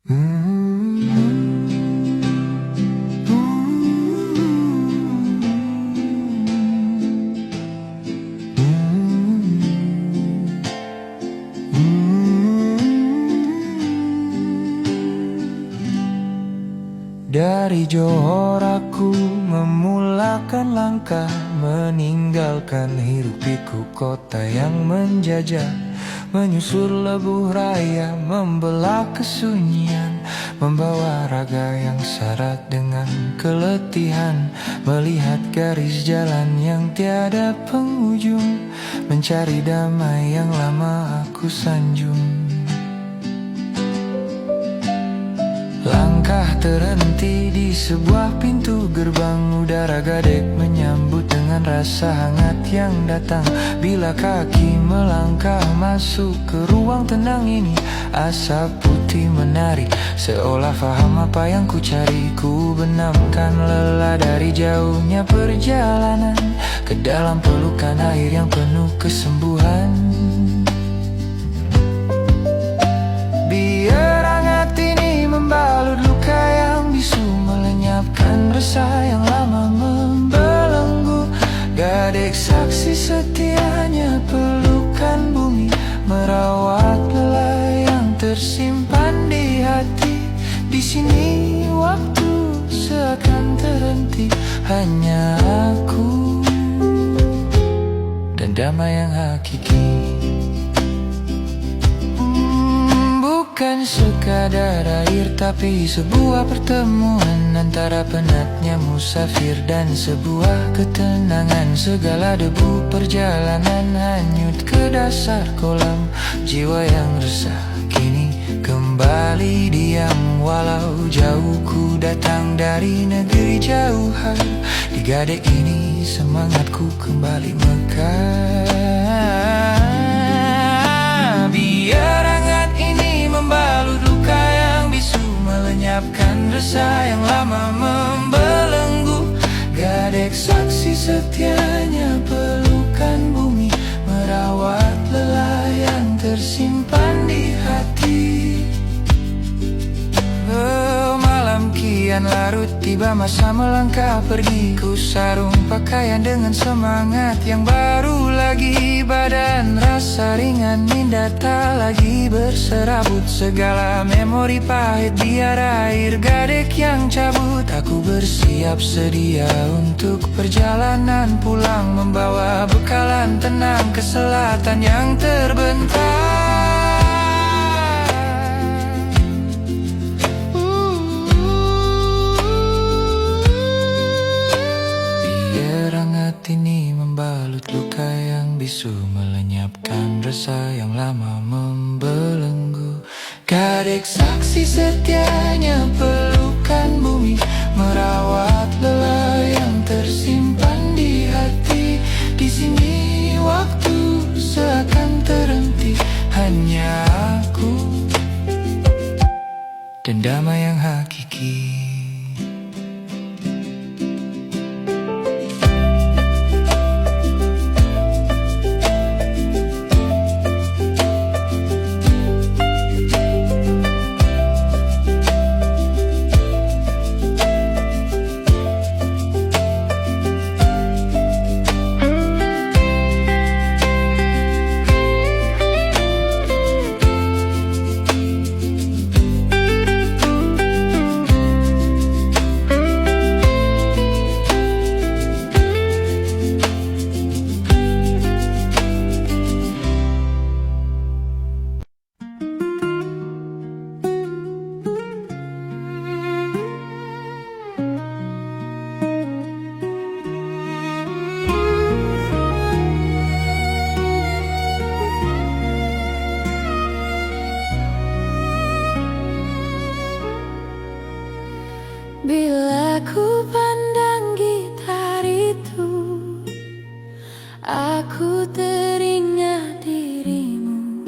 Dari Johor aku memulakan langkah, meninggalkan hiruk pikuk kota yang menjajah, menyusur lebuh raya, membelah kesunyian, membawa raga yang syarat dengan keletihan, melihat garis jalan yang tiada penghujung, mencari damai yang lama aku sanjung. Langkah terhenti di sebuah pintu gerbang, udara Gadek menyambut dengan rasa hangat yang datang. Bila kaki melangkah masuk ke ruang tenang ini, asap putih menari, seolah faham apa yang ku cari. Ku benamkan lelah dari jauhnya perjalanan, ke dalam pelukan air yang penuh kesembuhan. Membalut luka yang bisu, melenyapkan resah yang lama membelenggu. Gadek saksi setianya, pelukan bumi, merawat lelah yang tersimpan di hati. Di sini waktu seakan terhenti, hanya aku dan damai yang hakiki. Bukan sekadar air, tapi sebuah pertemuan antara penatnya musafir dan sebuah ketenangan. Segala debu perjalanan hanyut ke dasar kolam. Jiwa yang resah kini kembali diam. Walau jauh ku datang dari negeri jauhan, di Gadek ini semangatku kembali mekar. Biar membalut luka yang bisu, melenyapkan resah yang lama membelenggu. Gadek saksi setianya, pelukan bumi, merawat lelah yang tersimpan di hati. Malam kian larut, tiba masa melangkah pergi. Ku sarung pakaian dengan semangat yang baru lagi. Badan rasa ringan, minda tak lagi berserabut. Segala memori pahit biar air Gadek yang cabut. Aku bersiap sedia untuk perjalanan pulang, membawa bekalan tenang ke selatan yang terbentang. Ini membalut luka yang bisu, melenyapkan resah yang lama membelenggu. Gadek saksi setianya, pelukan bumi, merawat lelah yang tersimpan di hati. Di sini waktu seakan terhenti, hanya aku dan damai yang hakiki. Bila ku pandang gitar itu, aku teringat dirimu.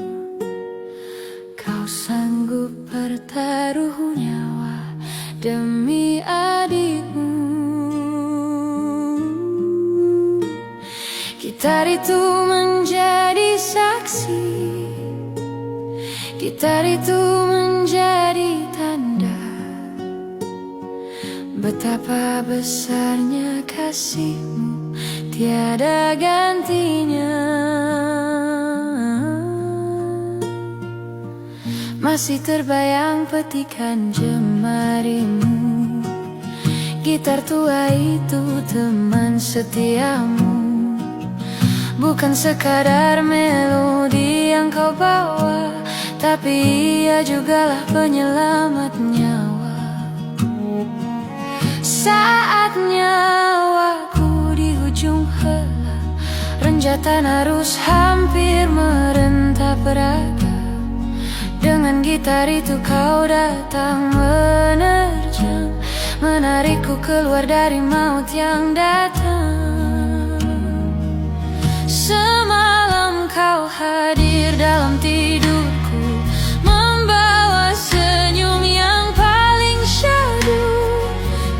Kau sanggup bertaruh nyawa demi adikmu. Gitar itu menjadi saksi, gitar itu menjadi tanda Betapa besarnya kasihmu, tiada gantinya. Masih terbayang petikan jemarimu, gitar tua itu teman setiamu. Bukan sekadar melodi yang kau bawa, tapi ia jugalah penyelamat nyawa. Saat nyawaku di ujung helah, renjatan arus hampir merentap raga. Dengan gitar itu kau datang menerjang, menarikku keluar dari maut yang datang. Semalam kau hadir dalam tidurku, membawa senyum yang paling syahdu.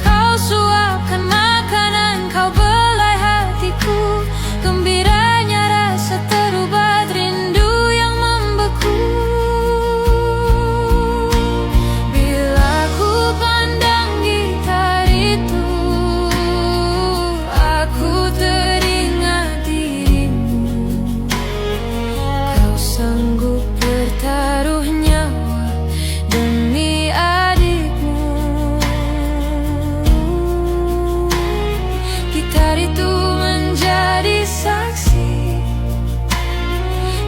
Kau suapkan makanan, kau belai hatiku. Gembiranya rasa terubat rindu yang membeku. Bila ku pandang gitar itu, aku teringat dirimu. Kau sanggup bertaruh nyawa demi adikmu. Gitar itu menjadi saksi,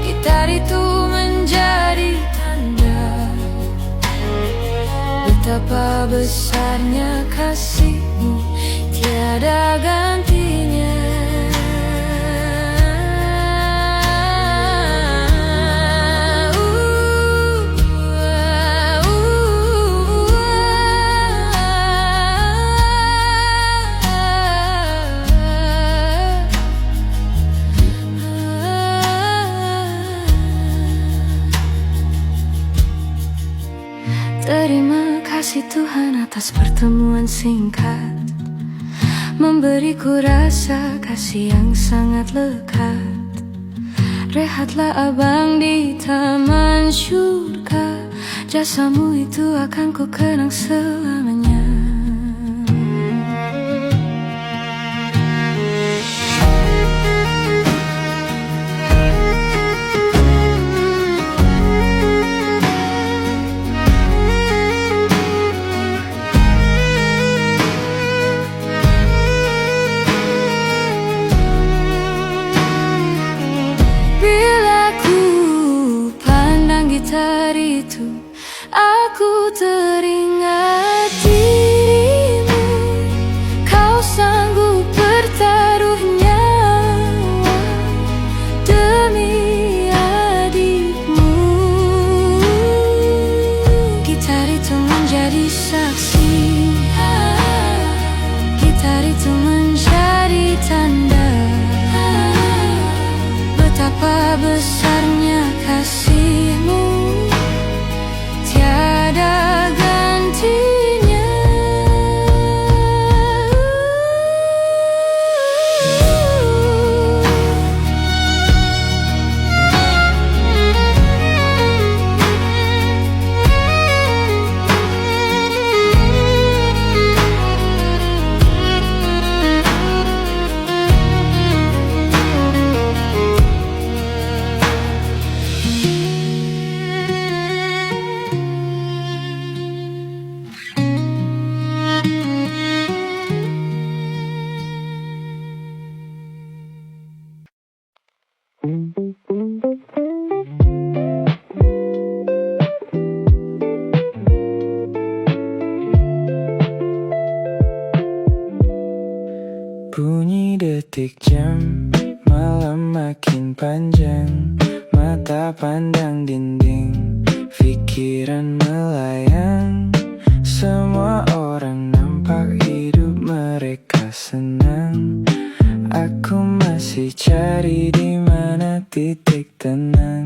gitar itu menjadi tanda betapa besarnya kasihmu, tiada gantinya. Terima kasih Tuhan atas pertemuan singkat, memberiku rasa kasih yang sangat lekat. Rehatlah abang di taman syurga, jasamu itu akan ku kenang selamanya. Bila ku pandang gitar itu, aku teringat dirimu. Kau sanggup bertaruh nyawa demi adikmu. Gitar itu menjadi saksi, gitar itu menjadi tanda betapa besarnya kasihmu, tiada gantinya. Bunyi detik jam, malam makin panjang. Mata pandang dinding, pikiran melayang. Semua orang nampak hidup mereka senang. Aku masih cari di mana titik tenang.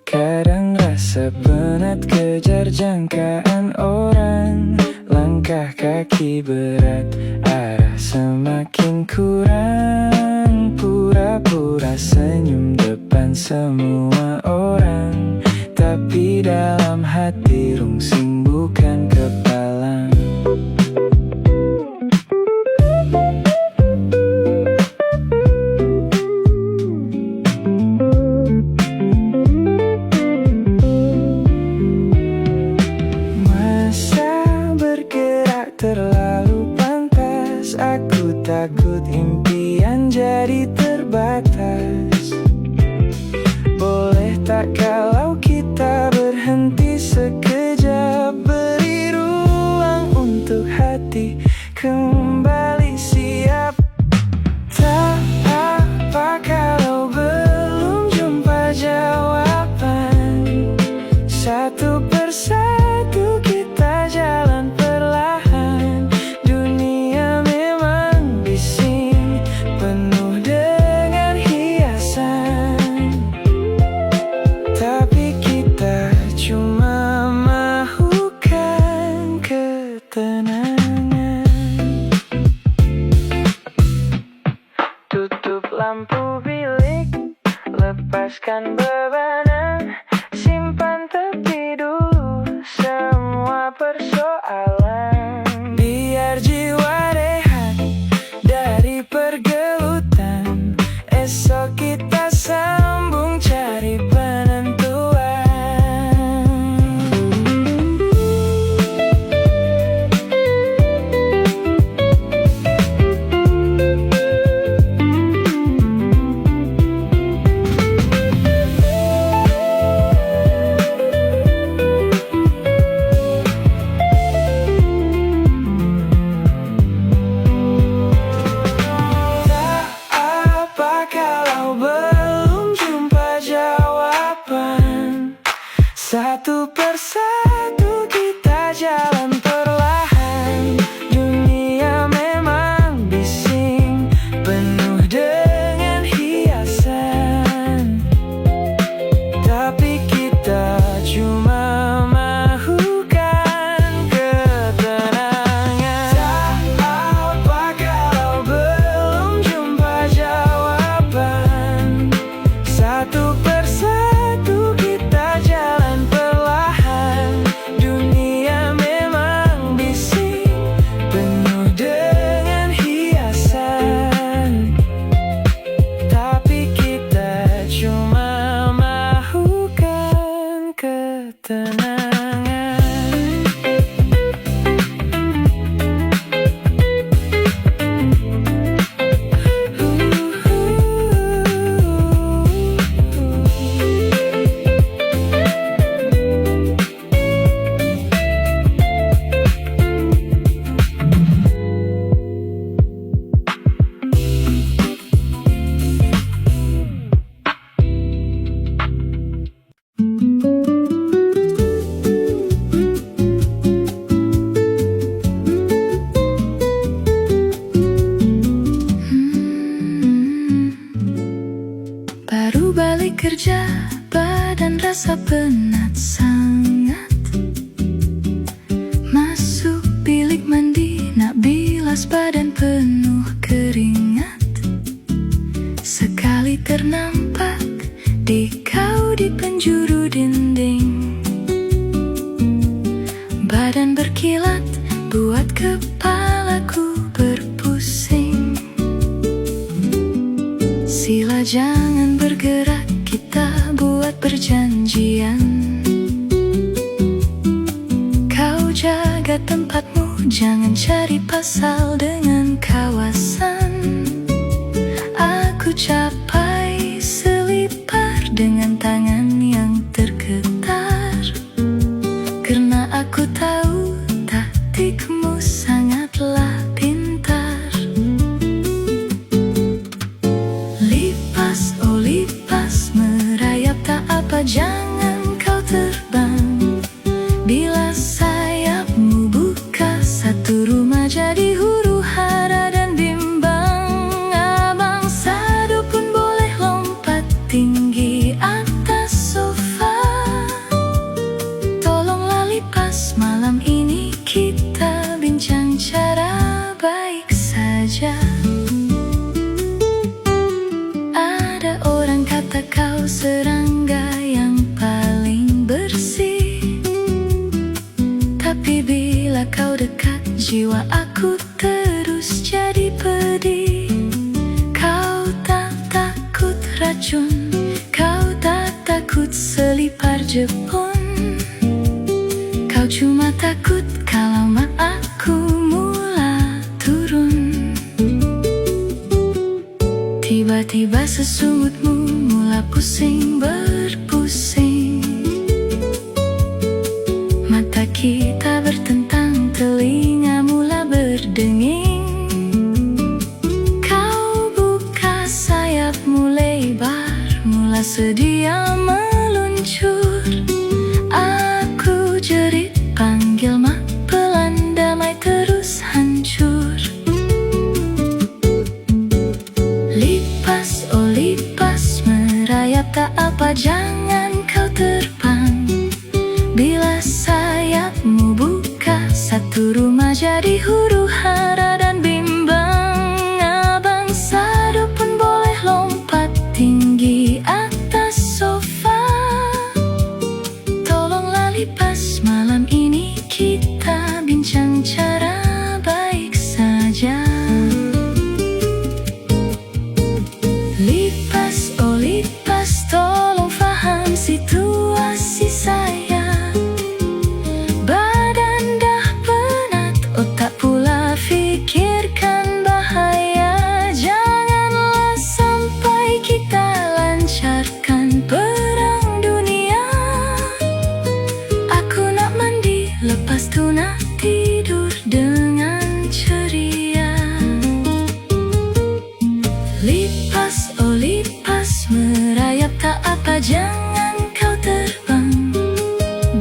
Kadang rasa penat kejar jangkaan orang. Langkah kaki berat, arah semakin kurang. Pura-pura senyum depan semua orang, tapi dalam hati rungsing bukan kepalang. impian jadi terbatas. Boleh tak kalau kita berhenti sekejap, beri ruang untuk hati kembali siap. Tak apa kalau belum jumpa jawaban, satu persatu kita jalan perlahan. Dunia memang bising, penuh dengan hiasan, tapi kita cuma mahukan ketenangan. Tutup lampu bilik, lepaskan bebanan, simpan tepi dulu semua persoalan. Biar jiwa rehat dari pergelutan, esok kita sambung cari penentuan. Satu persatu kita jalan perlahan. Dunia memang bising, penuh dengan hiasan, tapi kita cuma mahukan ketenangan. Tak apa kalau belum jumpa jawaban, satu persatu kita jalan perlahan. Dunia memang bising, penuh dengan hiasan, tapi kita cuma mahukan ketenangan. Baru balik kerja, badan rasa penat sangat. Masuk bilik mandi, nak bilas badan penuh keringat. Sekali ternampak di kau di penjuru dinding, badan berkilat buat kepalaku berpusing. Sila jangan bergerak, kita buat perjanjian. Kau jaga tempatmu, jangan cari pasal dengan kawasan. Aku capai selipar dengan tangan yang tergetar, karena aku tahu taktikmu sangatlah pintar. Lipas, oh lipas, merayap tak apa, jangan kau terbang. Bila sayapmu buka, satu rumah jadi huru hara dan bimbang. Abang Sado pun boleh lompat tinggi atas sofa. Tolonglah lipas, malam ini kita bincang cara baik saja. Ada orang kata kau serangga yang Tiba-tiba sesungutmu mula pusing berpusing. Mata kita bertentang, telinga mula berdenging. Kau buka sayapmu lebar, mula sedia meluncur. Aku jerit panggil mak, pelan damai terus hancur. Lipas, oh lipas, merayap tak apa, jangan kau terbang. Bila sayapmu buka, satu rumah jadi huru hara dan bimbang. Abang Sado pun boleh lompat tinggi atas sofa. Tolonglah lipas, malam ini kita bincang cara baik saja. Lipas, oh lipas, tolong faham situasi saya. Badan dah penat, otak pula fikirkan bahaya. Janganlah sampai kita lancarkan perang dunia. Aku nak mandi, lepas tu nak tidur dengan ceria. Lipas, oh lipas, merayap tak apa, jangan kau terbang.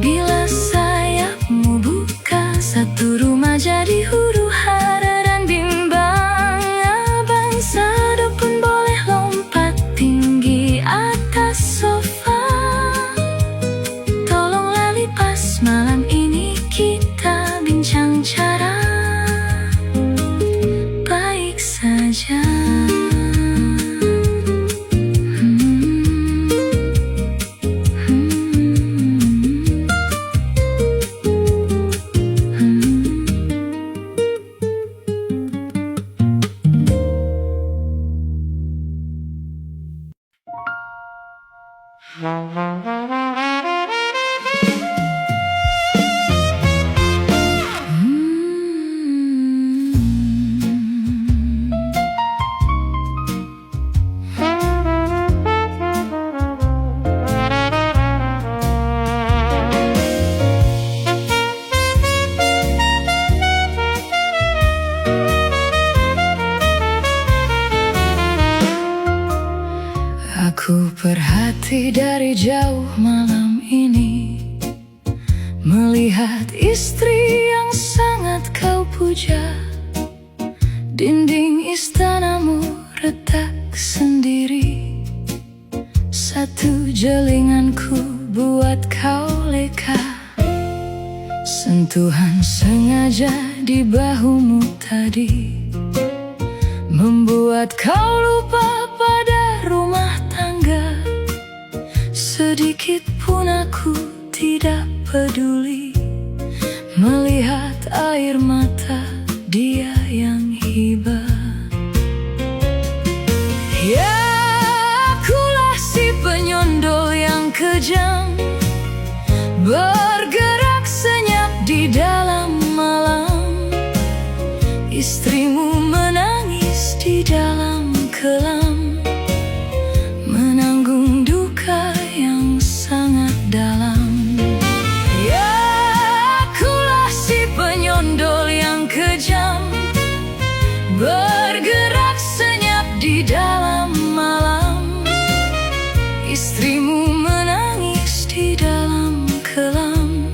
Bila sayapmu buka, satu rumah jadi huru hara dan bimbang. Abang Sado pun boleh lompat tinggi atas sofa. Tolonglah lipas, malam ini kita bincang cara baik saja. Aku perhati dari jauh malam ini, melihat istri yang sangat kau puja. Dinding istanamu retak sendiri, satu jelinganku buat kau leka. Sentuhan sengaja di bahumu tadi, membuat kau lupa pada rumah tangga. Sedikit pun aku tidak peduli melihat air mata dia yang hibah. Ya, akulah si penyondol yang kejam, bergerak senyap di dalam malam. Istrimu menangis di dalam kelam, menanggung duka yang sangat dalam. Ya, akulah si penyondol yang kejam, bergerak senyap di dalam malam. Istrimu menangis di dalam kelam,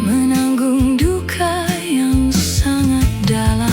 menanggung duka yang sangat dalam.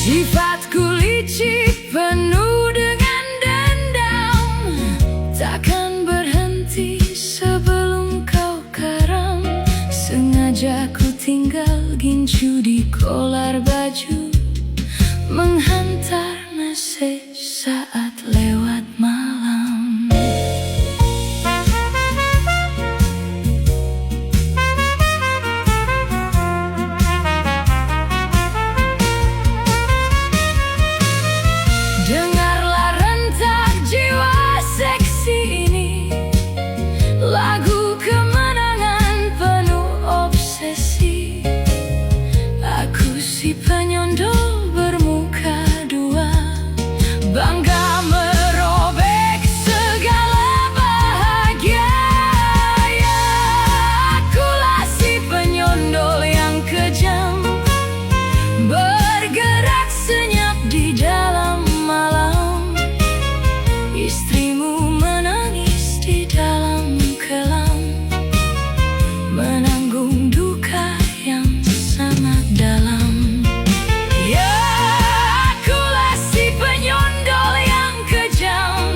Sifatku licik, penuh dengan dendam, takkan berhenti sebelum kau karam. Sengaja ku tinggal gincu di kolar baju, bergerak senyap di dalam malam. Istrimu menangis di dalam kelam, menanggung duka yang sangat dalam. Ya, akulah si penyundul yang kejam,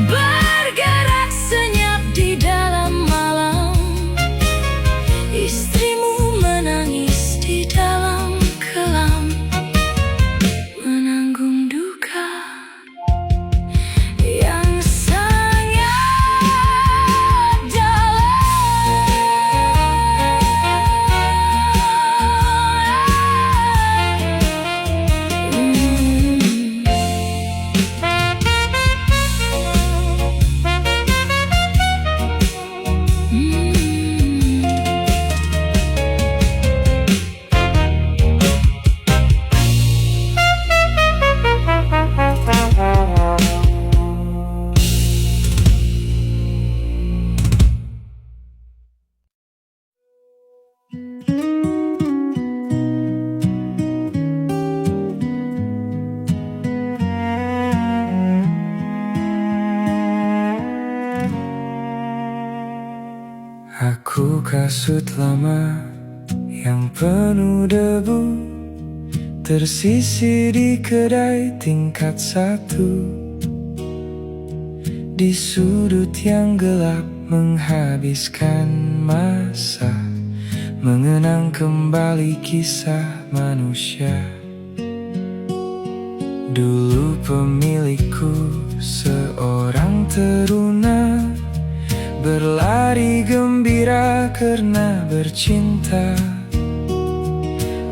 bergerak senyap di dalam malam. Istrimu menangis di dalam kelam, menanggung duka yang sangat Aku kasut lama yang penuh debu, tersisir di kedai tingkat 1. Di sudut yang gelap menghabiskan masa, mengenang kembali kisah manusia. Dulu pemilikku seorang teruna, berlari gembira karena bercinta.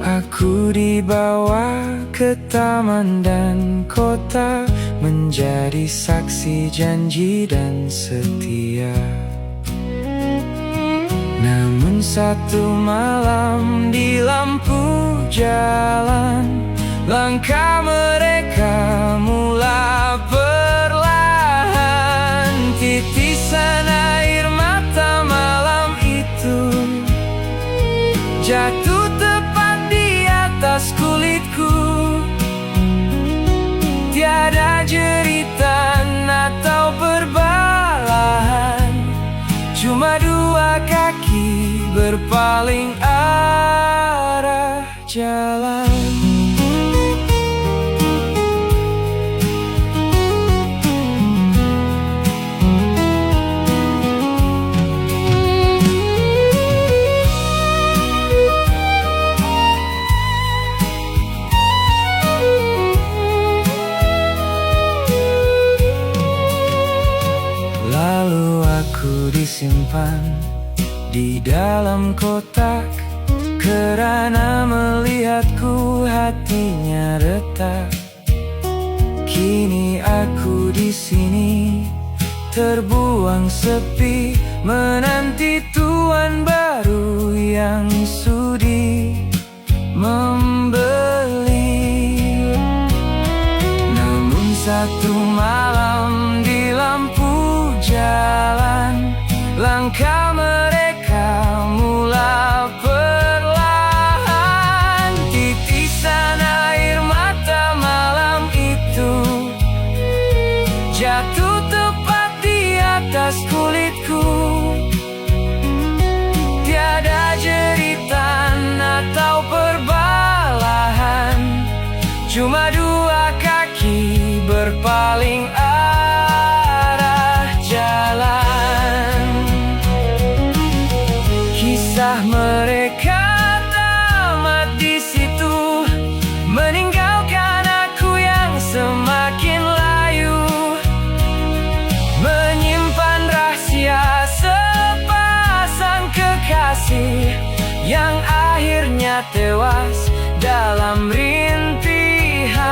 Aku dibawa ke taman dan kota, menjadi saksi janji dan setia. Namun satu malam di lampu jalan, langkah mereka mulai perlahan. Titisan air mata malam itu jatuh tepat di atas kulitku. Tiada jeritan atau perbalahan, cuma dua kaki berpaling arah jalan. Lalu aku disimpan di dalam kotak, kerana melihatku hatinya retak. Kini aku di sini terbuang sepi, menanti tuan baru yang sudi membeli. Namun satu malam di lampu jalan, langkah mereka mulai perlahan. Titisan air mata malam itu jatuh tepat di atas kulitku. Tiada jeritan atau perbalahan, cuma dua kaki berpaling arah jalan. Kisah mereka tamat di situ, meninggalkan aku yang semakin layu, menyimpan rahasia sepasang kekasih yang akhirnya tewas dalam rintihan.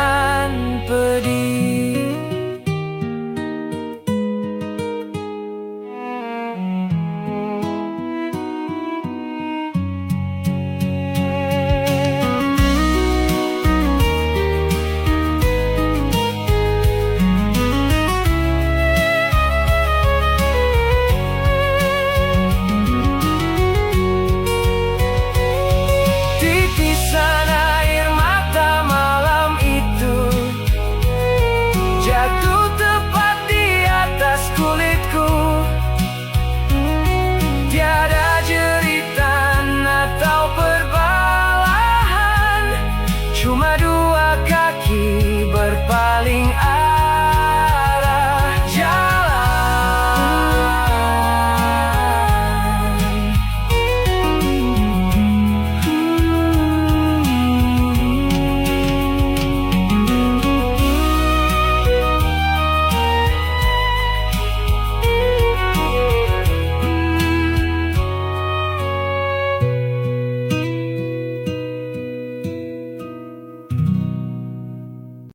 Cuma dua